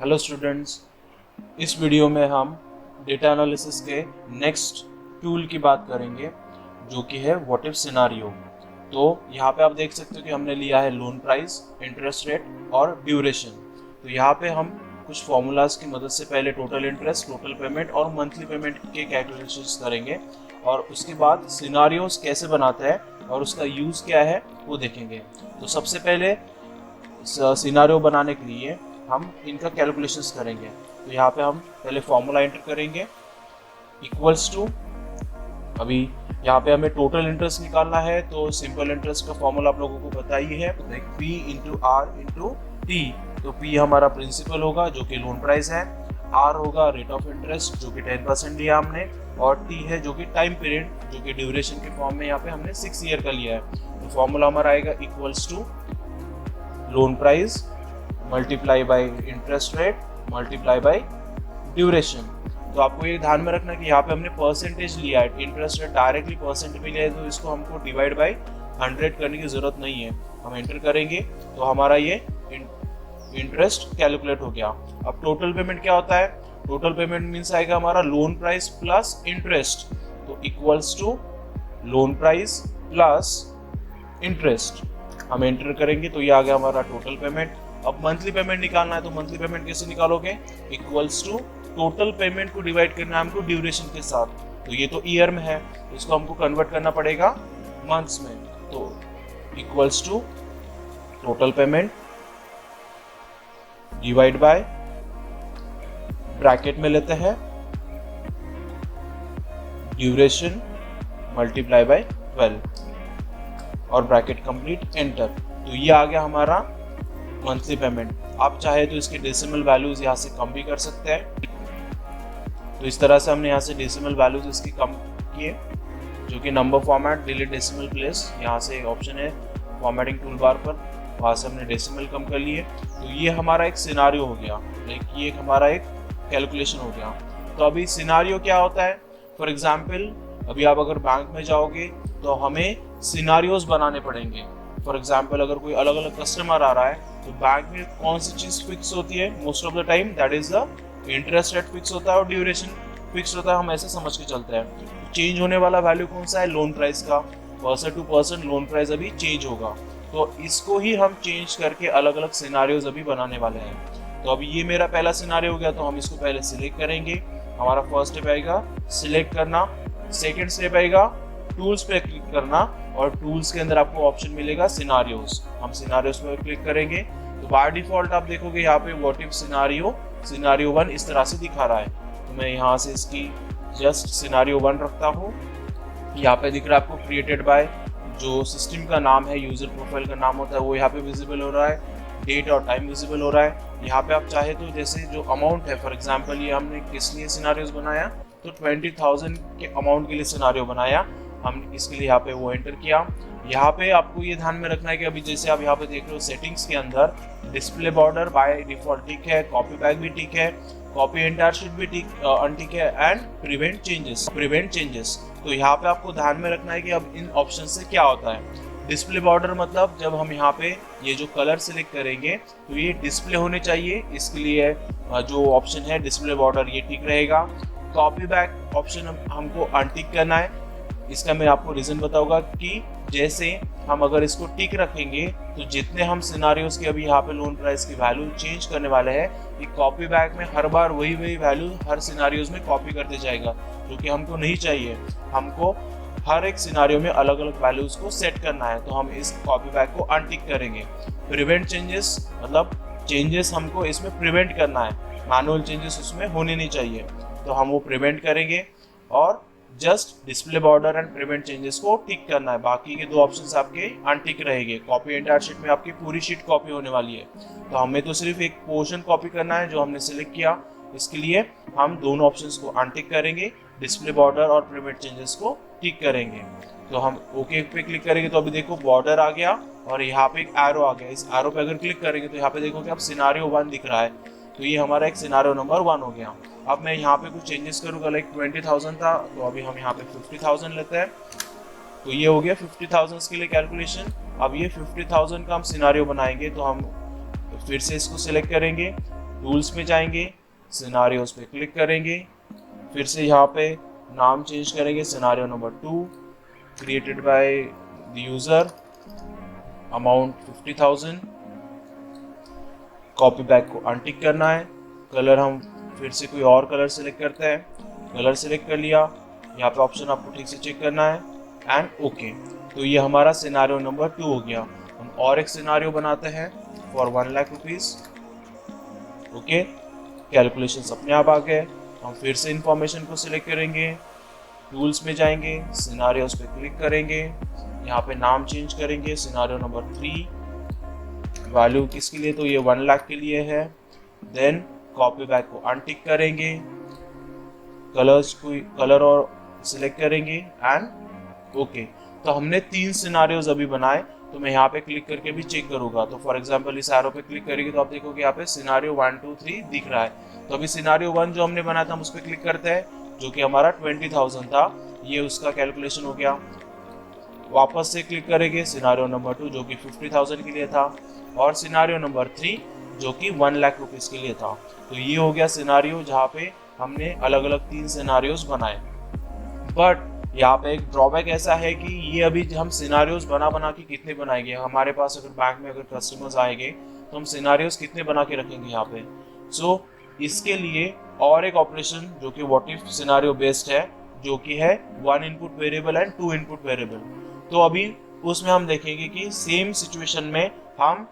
Hello students, इस video में हम डेटा एनालिसिस के नेक्स्ट टूल की बात करेंगे जो कि है व्हाट इफ सिनारियो। तो यहाँ पे आप देख सकते हो कि हमने लिया है लोन प्राइस, इंटरेस्ट रेट और ड्यूरेशन। तो यहाँ पे हम कुछ फॉर्मूलाज की मदद से पहले टोटल इंटरेस्ट, टोटल पेमेंट और मंथली पेमेंट के कैलकुलेशंस करेंगे और उसके बाद सिनारियोज कैसे बनाते हैं और उसका यूज़ क्या है वो देखेंगे। तो सबसे पहले सिनारियो बनाने के लिए हम इनका कैलकुलेशंस करेंगे। तो यहाँ पे हम पहले फॉर्मूला एंटर करेंगे इक्वल्स टू, अभी यहाँ पे हमें टोटल इंटरेस्ट निकालना है तो सिंपल इंटरेस्ट का फॉर्मूला आप लोगों को पता ही है, P into R into T. तो P हमारा प्रिंसिपल होगा जो कि लोन प्राइस है, R होगा रेट ऑफ इंटरेस्ट जो कि 10% लिया हमने, और T है जो कि टाइम पीरियड जो कि ड्यूरेशन के फॉर्म में यहाँ पे हमने 6 ईयर का लिया है। तो फॉर्मूला हमारा आएगा equals to loan price multiply by interest rate multiply by duration. तो आपको ये ध्यान में रखना कि यहाँ पे हमने परसेंटेज लिया है, इंटरेस्ट रेट डायरेक्टली परसेंट में लिया है तो इसको हमको डिवाइड बाय 100 करने की जरूरत नहीं है। हम एंटर करेंगे तो हमारा ये इंटरेस्ट कैलकुलेट हो गया। अब टोटल पेमेंट क्या होता है? टोटल पेमेंट मीन्स आएगा हमारा लोन प्राइस प्लस इंटरेस्ट, तो equals to loan price plus interest. हम एंटर करेंगे तो ये आ गया हमारा टोटल पेमेंट। अब मंथली पेमेंट निकालना है तो मंथली पेमेंट कैसे निकालोगे? इक्वल्स टू टोटल पेमेंट को डिवाइड करना है हमको ड्यूरेशन के साथ। तो ये तो ईयर में है तो इसको हमको कन्वर्ट करना पड़ेगा मंथ्स में। तो equals to total payment divide by, bracket में लेते हैं ड्यूरेशन मल्टीप्लाई बाय 12 और ब्रैकेट कंप्लीट, एंटर। तो ये आ गया हमारा मंथली पेमेंट। आप चाहे तो इसके डेसिमल वैल्यूज यहाँ से कम भी कर सकते हैं। तो इस तरह से हमने यहाँ से डेसिमल वैल्यूज इसकी कम किए, जो कि number format delete decimal place, यहाँ से ऑप्शन है फॉर्मेटिंग टूल बार पर, वहाँ से हमने डेसिमल कम कर लिए। तो ये हमारा एक सिनारियो हो गया, ये हमारा एक कैलकुलेशन हो गया। तो अभी सिनारियो क्या होता है? फॉर एग्जाम्पल अभी आप अगर बैंक में जाओगे तो हमें सिनारियोज बनाने पड़ेंगे। फॉर एग्जाम्पल अगर कोई अलग अलग कस्टमर आ रहा है तो बैंक में कौन सी चीज़ फिक्स होती है? Most of the time that is the interest rate fix होता है और ड्यूरेशन फिक्स होता है, हम ऐसे समझ के चलते हैं। चेंज होने वाला वैल्यू कौन सा है? लोन प्राइस का। Person to person loan price अभी चेंज होगा, तो इसको ही हम चेंज करके अलग अलग सिनारियोज अभी बनाने वाले हैं। तो अभी ये मेरा पहला सिनारियो हो गया, तो हम इसको पहले सिलेक्ट करेंगे। हमारा फर्स्ट स्टेप आएगा सिलेक्ट करना, सेकेंड स्टेप आएगा टूल्स पे क्लिक करना और टूल्स के अंदर आपको ऑप्शन मिलेगा सिनारियोज। हम सिनारियोज पे क्लिक करेंगे तो बाय डिफॉल्ट आप देखोगे यहाँ पे व्हाट इफ सिनारियो 1 इस तरह से दिखा रहा है। तो मैं यहाँ से इसकी जस्ट सिनारियो 1 रखता हूँ। यहाँ पे दिख रहा है आपको क्रिएटेड बाय, जो सिस्टम का नाम है, यूजर प्रोफाइल का नाम होता है वो यहाँ पे विजिबल हो रहा है, डेट और टाइम विजिबल हो रहा है। यहाँ पे आप चाहे तो जैसे जो अमाउंट है, फॉर एग्जाम्पल ये हमने किस लिए सिनारियोज बनाया, तो 20,000 के अमाउंट के लिए सिनारियो बनाया। हम इसके लिए यहाँ पे वो एंटर किया। यहाँ पे आपको ये ध्यान में रखना है कि अभी जैसे आप यहाँ पे देख रहे हो सेटिंग्स के अंदर डिस्प्ले बॉर्डर बाय डिफॉल्ट ठीक है, कॉपी बैक भी ठीक है, कॉपी एंटायर शीट भी ठीक अनटिक है, एंड प्रिवेंट चेंजेस। तो यहाँ पे आपको ध्यान में रखना है कि अब इन ऑप्शन से क्या होता है। डिस्प्ले बॉर्डर मतलब जब हम यहाँ पे ये जो कलर सिलेक्ट करेंगे तो ये डिस्प्ले होने चाहिए, इसके लिए जो ऑप्शन है डिस्प्ले बॉर्डर ये ठीक रहेगा। कॉपी बैक ऑप्शन हमको अनटिक करना है। इसका मैं आपको रीजन बताऊंगा कि जैसे हम अगर इसको टिक रखेंगे तो जितने हम सिनारियोज के अभी यहाँ पे लोन प्राइस की वैल्यू चेंज करने वाले हैं, ये कॉपी बैक में हर बार वही वैल्यू हर सिनारियोज में कॉपी करते जाएगा, जो कि हमको नहीं चाहिए। हमको हर एक सिनारियो में अलग अलग वैल्यूज को सेट करना है, तो हम इस कॉपी बैक को अनटिक करेंगे। प्रिवेंट चेंजेस मतलब चेंजेस हमको इसमें प्रिवेंट करना है, मैनुअल चेंजेस उसमें होने नहीं चाहिए, तो हम वो प्रिवेंट करेंगे और just display border and prevent changes को टिक करना है। बाकी के दो ऑप्शंस आपके अनटिक रहेंगे। कॉपी एंटायर शीट में आपकी पूरी शीट कॉपी होने वाली है, तो हमें तो सिर्फ एक पोर्शन कॉपी करना है जो हमने सिलेक्ट किया। इसके लिए हम दोनों ऑप्शंस को अनटिक करेंगे, डिस्प्ले बॉर्डर और प्रिवेंट चेंजेस को टिक करेंगे। तो हम ओके पे क्लिक करेंगे तो अभी देखो बॉर्डर आ गया और यहाँ पे एक एरो आ गया। इस एरो पे अगर क्लिक करेंगे तो यहाँ पे देखो कि अब सिनारियो 1 दिख रहा है, तो ये हमारा एक सिनारियो नंबर 1 हो गया। अब मैं यहाँ पे कुछ चेंजेस करूँगा, लाइक 20,000 था तो अभी हम यहाँ पे 50,000 लेते हैं। तो ये हो गया 50,000 के लिए कैलकुलेशन। अब ये 50,000 का हम सिनारियो बनाएंगे, तो हम फिर से इसको सिलेक्ट करेंगे, टूल्स में जाएंगे, सिनारियोज पे क्लिक करेंगे, फिर से यहाँ पे नाम चेंज करेंगे, scenario number 2 created by the user, amount 50,000, copy back को अनटिक करना है, कलर हम फिर से कोई और कलर सेलेक्ट करते हैं, कलर सेलेक्ट कर लिया, यहाँ पे ऑप्शन आपको ठीक से चेक करना है एंड ओके। तो ये हमारा सिनारियो नंबर 2 हो गया। हम और एक सिनारियो बनाते हैं for 1 lakh rupees. Okay, calculations अपने आप आ गए। हम फिर से इंफॉर्मेशन को सिलेक्ट करेंगे, टूल्स में जाएंगे, सिनारियोज पे क्लिक करेंगे, यहाँ पे नाम चेंज करेंगे, सिनारियो नंबर 3, वैल्यू किसके लिए, तो ये 1 लाख के लिए है। देन कॉपी बैक को अनटिक करेंगे, कलर और सिलेक्ट करेंगे एंड ओके। तो हमने 3 सिनारियोज अभी बनाए। तो मैं यहाँ पे क्लिक करके भी चेक करूंगा। तो फॉर एग्जांपल इस एरो पे क्लिक करेंगे तो आप देखोगे यहाँ पे सिनारियो 1 2 3 दिख रहा है। तो अभी सिनारियो 1 जो हमने बनाया था हम उस पर क्लिक करते हैं, जो कि हमारा 20,000 था, ये उसका कैलकुलेशन हो गया। वापस से क्लिक करेंगे सिनारियो नंबर 2 जो कि 50,000 के लिए था, और सिनारियो नंबर 3 जो कि 1 लाख रुपीज के लिए था। तो ये हो गया सिनारियो जहाँ पे हमने अलग अलग 3 सिनारियोज बनाए। बट यहाँ पे एक ड्रॉबैक ऐसा है कि ये अभी हम सिनारियोज बना के कितने बनाएंगे, हमारे पास अगर बैंक में अगर कस्टमर्स आएंगे तो हम सिनारियोज कितने बना के रखेंगे यहाँ पे। सो इसके लिए और एक ऑपरेशन जो कि व्हाट इफ सिनारियो बेस्ड है, जो कि है 1 input variable and 2 input variable. तो अभी उसमें हम देखेंगे कि सेम सिचुएशन में हम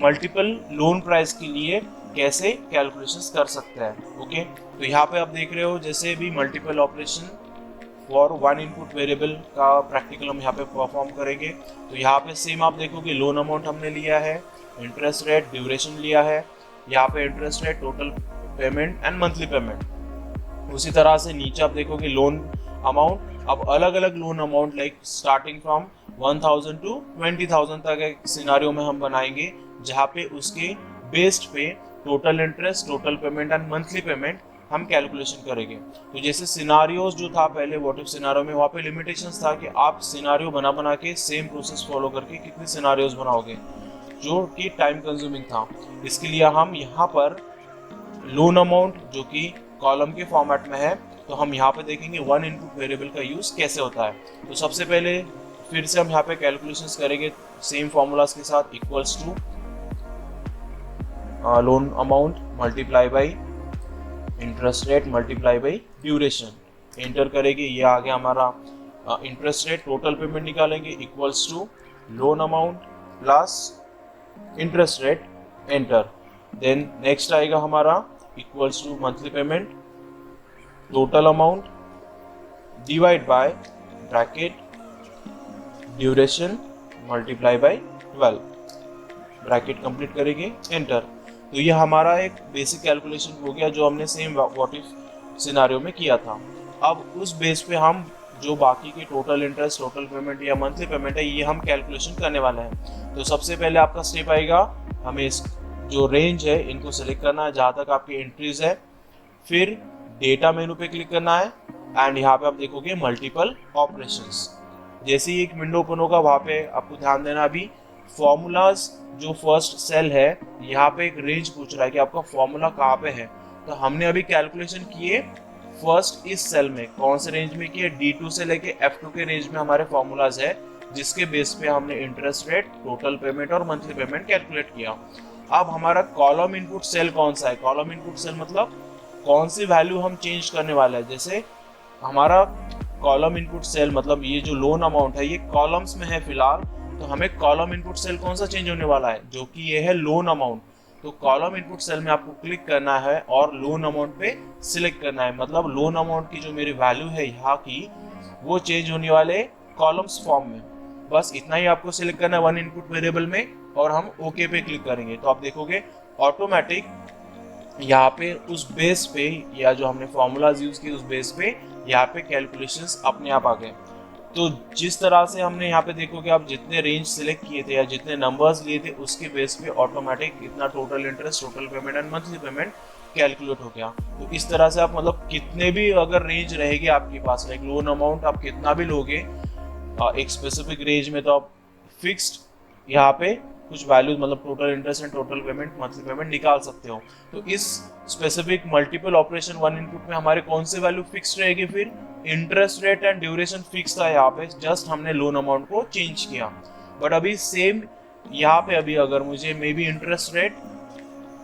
मल्टीपल लोन प्राइस के लिए कैसे कैलकुलेशंस कर सकते हैं। ओके, तो यहाँ पे आप देख रहे हो जैसे भी multiple operation for 1 input variable का प्रैक्टिकल हम यहाँ पे परफॉर्म करेंगे। तो यहाँ पे सेम आप देखोगे लोन अमाउंट हमने लिया है, इंटरेस्ट रेट, ड्यूरेशन लिया है, यहाँ पे interest rate, total payment and monthly payment. उसी तरह से नीचे आप देखोगे लोन अमाउंट। अब अलग अलग loan amount like starting from 1,000 to 20,000 तक एक सिनारियो में हम बनाएंगे, जहाँ पे उसके बेस्ड पे total interest, total payment and monthly payment हम कैलकुलेशन करेंगे। तो जैसे सिनारियोज जो था पहले व्हाट इफ सिनारियो में, वहाँ पे लिमिटेशंस था कि आप सिनारियो बना के सेम प्रोसेस फॉलो करके कितने सिनारियोज बनाओगे, जो कि टाइम कंज्यूमिंग था। इसके लिए हम यहाँ पर लोन अमाउंट जो कि कॉलम के फॉर्मेट में है, तो हम यहाँ पे देखेंगे 1 इनपुट वेरिएबल का यूज कैसे होता है। तो सबसे पहले फिर से हम यहाँ पे कैलकुलेशंस करेंगे सेम फॉर्मूलाज के साथ, equals to loan amount multiply by interest rate multiply by duration. Enter करेंगे, ये आ गया हमारा इंटरेस्ट रेट, टोटल पेमेंट निकालेंगे equals to loan amount plus interest rate, enter. Then next आएगा हमारा equals to monthly payment, total amount divide by bracket duration multiply by 12, bracket complete करेंगे, enter. तो ये हमारा एक बेसिक कैलकुलेशन हो गया जो हमने सेम व्हाट इफ सिनारियो में किया था। अब उस बेस पे हम जो बाकी के टोटल इंटरेस्ट, टोटल पेमेंट या मंथली पेमेंट है, ये हम कैलकुलेशन करने वाले हैं। तो सबसे पहले आपका स्टेप आएगा, हमें इस जो रेंज है इनको सेलेक्ट करना है जहाँ तक आपकी एंट्रीज है, फिर डेटा मेनू पे क्लिक करना है एंड यहाँ पे आप देखोगे मल्टीपल ऑपरेशंस। जैसे ही एक विंडो ओपन होगा वहाँ पे आपको ध्यान देना, अभी फॉर्मूलाज जो फर्स्ट सेल है यहाँ पे एक रेंज पूछ रहा है कि आपका फॉर्मूला कहाँ पे है। तो हमने अभी कैलकुलेशन किए फर्स्ट इस सेल में, कौन से रेंज में किए, D2 से लेके F2 के रेंज में हमारे फॉर्मूलाज है, जिसके बेस पे हमने इंटरेस्ट रेट, टोटल पेमेंट और मंथली पेमेंट कैलकुलेट किया। अब हमारा कॉलम इनपुट सेल कौन सा है, कॉलम इनपुट सेल मतलब कौन सी वैल्यू हम चेंज करने वाले हैं। जैसे हमारा कॉलम इनपुट सेल मतलब ये जो लोन अमाउंट है ये कॉलम्स में है फिलहाल, तो हमें कॉलम इनपुट सेल कौन सा चेंज होने वाला है, जो कि ये है लोन अमाउंट। तो कॉलम इनपुट सेल में आपको क्लिक करना है और लोन अमाउंट पे सिलेक्ट करना है, मतलब लोन अमाउंट की जो मेरी वैल्यू है यहाँ की वो चेंज होने वाले कॉलम्स फॉर्म में। बस इतना ही आपको सिलेक्ट करना है 1 इनपुट वेरिएबल में, और हम ओके पे क्लिक करेंगे। तो आप देखोगे ऑटोमेटिक यहाँ पे उस बेस पे या जो हमने फॉर्मूलाज यूज किए उस बेस पे यहाँ पे कैलकुलेशंस अपने आप आ गए। तो जिस तरह से हमने यहाँ पे देखोगे आप जितने रेंज सिलेक्ट किए थे या जितने नंबर्स लिए थे उसके बेस पे ऑटोमेटिक इतना total interest, total payment and monthly payment calculate हो गया। तो इस तरह से आप मतलब कितने भी अगर रेंज रहेगी आपके पास, लाइक लोन अमाउंट आप कितना भी लोगे एक स्पेसिफिक रेंज में, तो आप फिक्स्ड यहाँ पे कुछ वैल्यूज मतलब total interest and total payment, monthly payment निकाल सकते हो। तो इस specific multiple operation one input में हमारे कौन से वैल्यू फिक्स रहेगी, फिर interest rate and duration fix था यहाँ पे, जस्ट हमने लोन अमाउंट को चेंज किया। बट अभी सेम यहाँ पे अभी अगर मुझे may be interest rate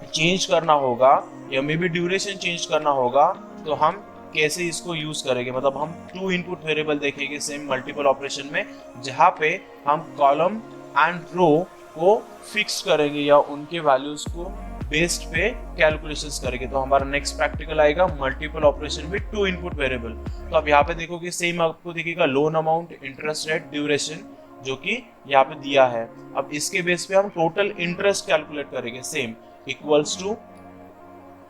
change करना होगा या मे बी ड्यूरेशन चेंज करना होगा, तो हम कैसे इसको यूज करेंगे, मतलब हम टू इनपुट वेरिएबल देखेंगे सेम मल्टीपल ऑपरेशन में, जहाँ पे हम कॉलम एंड रो को फिक्स करेंगे या उनके वैल्यूज को बेस्ड पे कैलकुलेशंस करेंगे। तो हमारा नेक्स्ट प्रैक्टिकल आएगा multiple operation with two input variable. तो अब यहाँ पे देखोगे सेम आपको दिखेगा loan amount, interest rate, duration, जो कि यहाँ पे दिया है। अब इसके बेस पे हम टोटल इंटरेस्ट कैलकुलेट करेंगे, same equals to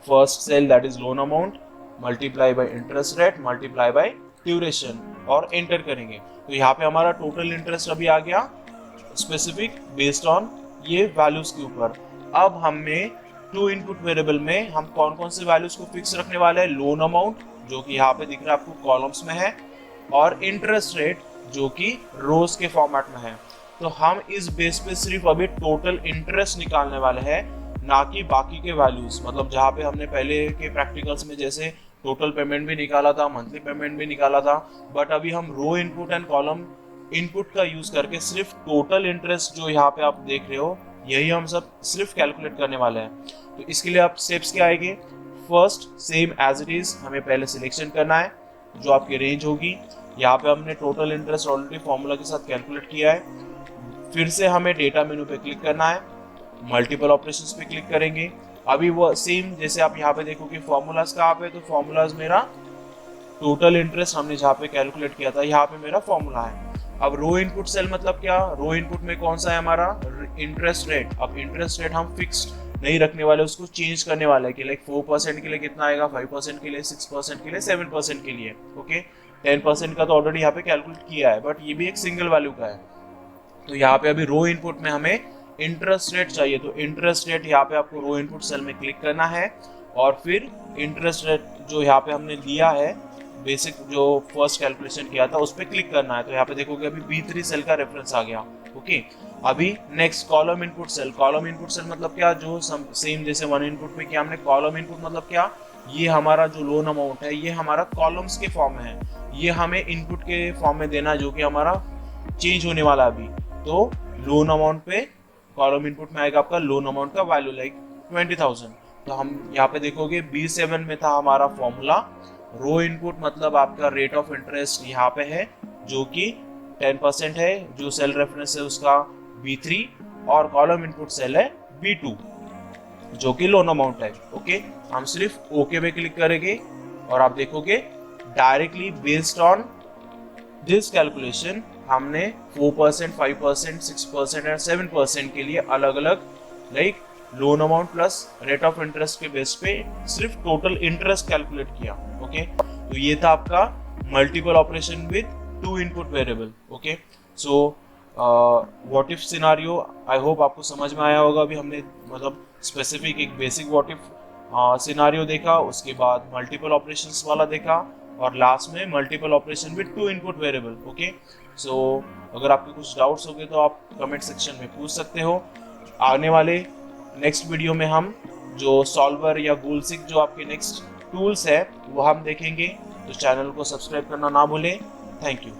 first cell that is loan amount multiply by interest rate multiply by duration और एंटर करेंगे। तो यहाँ पे हमारा टोटल इंटरेस्ट अभी आ गया स्पेसिफिक बेस्ड ऑन ये वैल्यूज के ऊपर। अब हमें टू इनपुट वेरिएबल में हम कौन कौन से वैल्यूज को फिक्स रखने वाले हैं, लोन अमाउंट जो कि यहाँ पे दिख रहा है आपको कॉलम्स में है, और इंटरेस्ट रेट जो कि रोज के फॉर्मेट में है। तो हम इस बेस पे सिर्फ अभी टोटल इंटरेस्ट निकालने वाले हैं, ना कि बाकी के वैल्यूज। मतलब जहाँ पे हमने पहले के प्रैक्टिकल्स में जैसे टोटल पेमेंट भी निकाला था, मंथली पेमेंट भी निकाला था, बट अभी हम रो इनपुट एंड कॉलम इनपुट का यूज करके सिर्फ टोटल इंटरेस्ट जो यहाँ पे आप देख रहे हो यही हम सब सिर्फ कैलकुलेट करने वाले हैं। तो इसके लिए आप स्टेप्स क्या आएंगे, first same as it is हमें पहले सिलेक्शन करना है जो आपकी रेंज होगी। यहाँ पे हमने टोटल इंटरेस्ट ऑलरेडी फॉर्मूला के साथ कैलकुलेट किया है। फिर से हमें डेटा मेनू पे क्लिक करना है, मल्टीपल ऑपरेशंस पे क्लिक करेंगे। अभी वो सेम जैसे आप यहाँ पे देखोगे फॉर्मूलाज कहाँ पे, तो फॉर्मूलाज मेरा टोटल इंटरेस्ट हमने जहाँ पे कैलकुलेट किया था यहाँ पे मेरा फॉर्मूला है। अब रो इनपुट सेल मतलब क्या, रो इनपुट में कौन सा है हमारा इंटरेस्ट रेट। अब इंटरेस्ट रेट हम फिक्स्ड नहीं रखने वाले, उसको चेंज करने वाले हैं कि लाइक 4% के लिए कितना आएगा, 5% के लिए, 6% के लिए, 7% के लिए, ओके। 10% का तो ऑलरेडी यहाँ पे कैलकुलेट किया है, बट ये भी एक सिंगल वैल्यू का है। तो यहाँ पे अभी रो इनपुट में हमें इंटरेस्ट रेट चाहिए, तो इंटरेस्ट रेट यहाँ पे आपको रो इनपुट सेल में क्लिक करना है और फिर इंटरेस्ट रेट जो यहाँ पे हमने दिया है बेसिक जो फर्स्ट कैलकुलेशन किया था उस पर क्लिक करना है। तो यहाँ पे देखोगे अभी B3 सेल का रेफरेंस आ गया, ओके। अभी next column input cell. Column input cell मतलब क्या, जो सेम जैसे वन इनपुट में किया हमने, कॉलम इनपुट मतलब क्या, ये हमारा जो लोन अमाउंट है ये हमारा कॉलम्स के फॉर्म में है, ये हमें इनपुट के फॉर्म में देना जो कि हमारा चेंज होने वाला अभी। तो लोन अमाउंट पे कॉलम इनपुट में आएगा आपका लोन अमाउंट का वैल्यू लाइक 20,000। तो हम यहाँ पे देखोगे B7 में था हमारा फॉर्मूला, रो इनपुट मतलब आपका रेट ऑफ इंटरेस्ट यहाँ पे है जो कि 10% है, जो सेल रेफरेंस है उसका B3, और कॉलम इनपुट सेल है B2 जो कि लोन अमाउंट है, ओके। हम सिर्फ ओके पे क्लिक करेंगे और आप देखोगे directly based on this calculation हमने 4%, 5%, 6% और 7% के लिए अलग अलग like loan amount plus rate of interest के बेस पे सिर्फ टोटल इंटरेस्ट कैलकुलेट किया, ओके। तो ये था आपका multiple operation with two input variable, okay. So what if scenario, I hope आपको समझ में आया होगा। अभी हमने मतलब स्पेसिफिक एक बेसिक व्हाट इफ सिनारियो देखा, उसके बाद मल्टीपल ऑपरेशंस वाला देखा, और लास्ट में multiple operation with two input variable, okay. So अगर आपके कुछ डाउट्स होंगे तो आप कमेंट सेक्शन में पूछ सकते हो। आने वाले नेक्स्ट वीडियो में हम जो सॉल्वर या गोलसिक जो आपके नेक्स्ट टूल्स है वो हम देखेंगे, तो चैनल को सब्सक्राइब करना ना भूलें। Thank you.